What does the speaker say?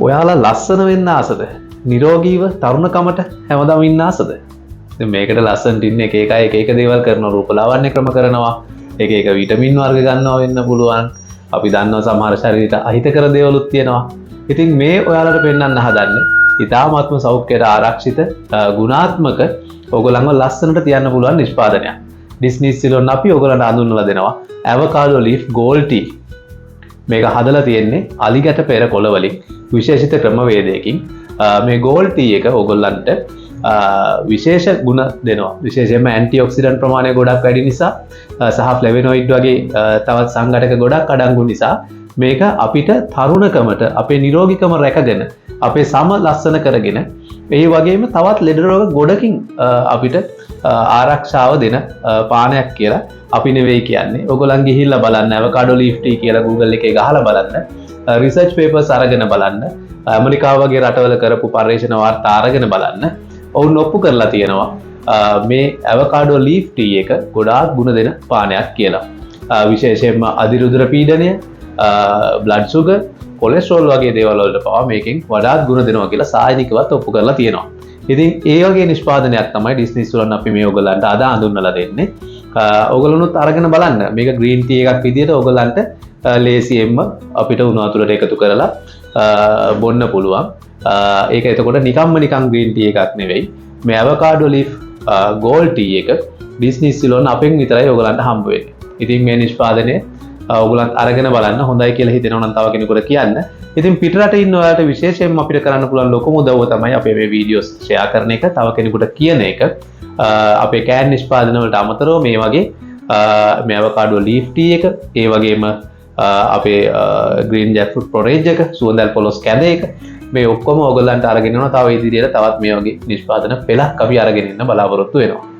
ඔයාලා ලස්සන වෙන්න ආසද? නිරෝගීව තරුණකමට හැමදාම ඉන්න ආසද? දැන් මේකට ලස්සනට ඉන්න එක එක දේවල් කරනවා, රූපලාවන්‍ය ක්‍රම කරනවා, එක විටමින් වර්ග ගන්නවා වෙන්න පුළුවන්. අපි දන්නවා සමහර ශරීරයට අහිතකර දේවලුත් තියෙනවා. ඉතින් මේ ඔයාලට පෙන්වන්න හදන්නේ ඉතාමත්ම සෞඛ්‍යයට ආරක්ෂිත ගුණාත්මක ඔයගොල්ලන්ව ලස්සනට තියන්න පුළුවන් නිෂ්පාදනයක්. ඩිස්නි සිලොන් අපි ඔයගොල්ලන්ට හඳුන්වලා දෙනවා avocado leaf gold tea. මේක හදලා තියෙන්නේ අලිගැට පෙර කොළ වලින් විශේෂිත ක්‍රමවේදයකින්. මේ gold tea එක ඔයගොල්ලන්ට විශේෂ ගුණ දෙනවා. විශේෂයෙන්ම ඇන්ටිඔක්සිඩන්ට් ප්‍රමාණය ගොඩක් වැඩි නිසා සහ ෆ්ලැවොනොයිඩ් වගේ තවත් සංඝටක ගොඩක් අඩංගු නිසා මේක අපිට තරුණකමට අපේ නිරෝගීකම රැකගෙන අපේ සම ලස්සන කරගෙන ඒ වගේම තවත් ලෙඩ රෝග ගොඩකින් අපිට ආරක්ෂාව දෙන පානයක් කියලා අපි නෙවෙයි කියන්නේ. ඔයගොල්ලන් ගිහිල්ලා බලන්න avocado leaf tea කියලා Google එකේ ගහලා බලන්න. රිසර්ච් පේපර්ස් අරගෙන බලන්න. ඇමරිකාව වගේ රටවල කරපු පර්යේෂණ වාර්තා අරගෙන බලන්න. ඔවුන් ඔප්පු කරලා තියෙනවා මේ avocado leaf tea එක ගොඩාක් ගුණ දෙන පානයක් කියලා. විශේෂයෙන්ම අධිරුධිර පීඩනය, blood sugar, කොලෙස්ටරෝල් වගේ දේවල් වලට පවා මේකෙන් වඩාත් ගුණ දෙනවා කියලා සායනිකවත් ඔප්පු කරලා තියෙනවා. ඉතින් ඒ වගේ නිෂ්පාදනයක් තමයි ඩිස්නි සුලන් අපි මේ ඔයගලන්ට අද හඳුන්වලා දෙන්නේ. ඔයගලනුත් අරගෙන බලන්න. මේක ග්‍රීන් ටී එකක් විදිහට ඔයගලන්ට ලේසියෙන්ම අපිට උණු වතුරට එකතු කරලා බොන්න පුළුවන්. ඒක එතකොට නිකන් ග්‍රීන් ටී එකක් නෙවෙයි. මේ avocado leaf gold tea එක ඩිස්නි සිලොන් අපෙන් විතරයි ඔයගලන්ට හම්බ වෙන්නේ. ඉතින් මේ නිෂ්පාදනය ඔයගලන්ට අරගෙන බලන්න හොඳයි කියලා හිතෙනවා නම් තව කෙනෙකුට කියන්න. ඉතින් පිටරට ඉන්න ඔයාලට විශේෂයෙන්ම අපිට කරන්න පුළුවන් ලොකුම උදව්ව තමයි අපේ මේ වීඩියෝස් ෂෙයා කරන එක, තව කෙනෙකුට කියන එක. අපේ කෑන් නිෂ්පාදන වලට අමතරව මේ වගේ මේ avocado leaf tea එක, ඒ වගේම අපේ green jackfruit porridge එක, සුවඳල් පොලොස් කැඳ එක, මේ ඔක්කොම ඔයගලන්ට අරගෙන යනවා. තව ඉදිරියට තවත් මේ වගේ නිෂ්පාදන පෙළක් අපි අරගෙන ඉන්න බලාපොරොත්තු වෙනවා.